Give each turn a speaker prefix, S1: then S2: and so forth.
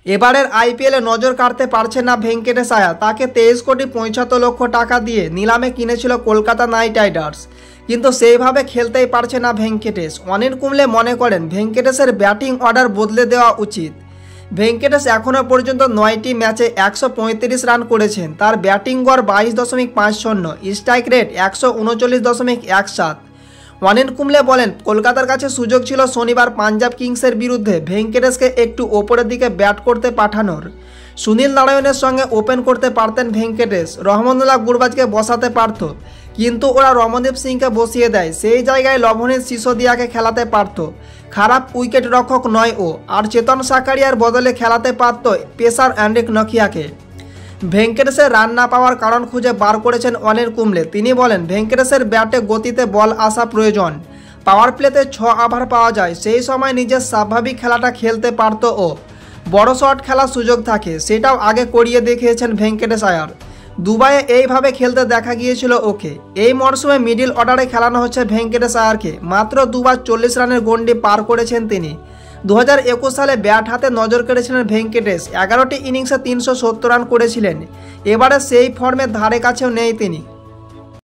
S1: এবারের আইপিএলে নজর কাড়তে পারছেন না ভেঙ্কটেশ আয়ার। তাকে 23,75,00,000 টাকা দিয়ে নিলামে কিনেছিল কলকাতা নাইট রাইডার্স, কিন্তু সেইভাবে খেলতেই পারছে না ভেঙ্কটেশ। অনিল কুম্বলে মনে করেন ভেঙ্কটেশের ব্যাটিং অর্ডার বদলে দেওয়া উচিত। ভেঙ্কটেশ এখনও পর্যন্ত 9টি ম্যাচে 135 রান করেছেন। তার ব্যাটিং গড় 22.50, স্ট্রাইক রেট 139.17। অনিল কুম্বলে বলেন কলকাতার কাছে সুযোগ ছিল শনিবার পাঞ্জাব কিংসের বিরুদ্ধে ভেঙ্কটেশকে একটু ওপরের দিকে ব্যাট করতে পাঠানোর। সুনীল নারায়ণের সঙ্গে ওপেন করতে পারতেন ভেঙ্কটেশ, রহমানুল্লাহ গুরবাজকে বসাতে পারত, কিন্তু ওরা রমনদীপ সিংকে বসিয়ে দেয়। সেই জায়গায় লভনীশ সিসোদিয়াকে খেলাতে পারত, খারাপ উইকেট রক্ষক নয় ও। আর চেতন সাকারিয়ার বদলে খেলাতে পারত পেসার অ্যান্ড্রিক নকিয়াকে। ভেঙ্কটেশের রান না পাওয়ার কারণ খুঁজে বার করেছেন অনিল কুম্বলে। তিনি বলেন ভেঙ্কটেশের ব্যাটে গতিতে বল আসা প্রয়োজন। পাওয়ার প্লেতে 6 ওভার পাওয়া যায়, সেই সময় নিজের স্বাভাবিক খেলাটা খেলতে পারত ও। বড় শট খেলার সুযোগ থাকে, সেটাও আগে করিয়ে দেখিয়েছেন ভেঙ্কটেশ আয়ার। দুবাইয়ে এইভাবে খেলতে দেখা গিয়েছিল ওকে। এই মরশুমে মিডল অর্ডারে খেলানো হচ্ছে ভেঙ্কটেশ আয়ারকে। মাত্র দুবার 40 রানের গন্ডি পার করেছেন তিনি। 2021 সালে ব্যাট হাতে নজর কেড়েছিলেন ভেঙ্কটেশ। 11টি ইনিংসে 370 রান করেছিলেন। এবারে সেই ফর্মের ধারে কাছেও নেই তিনি।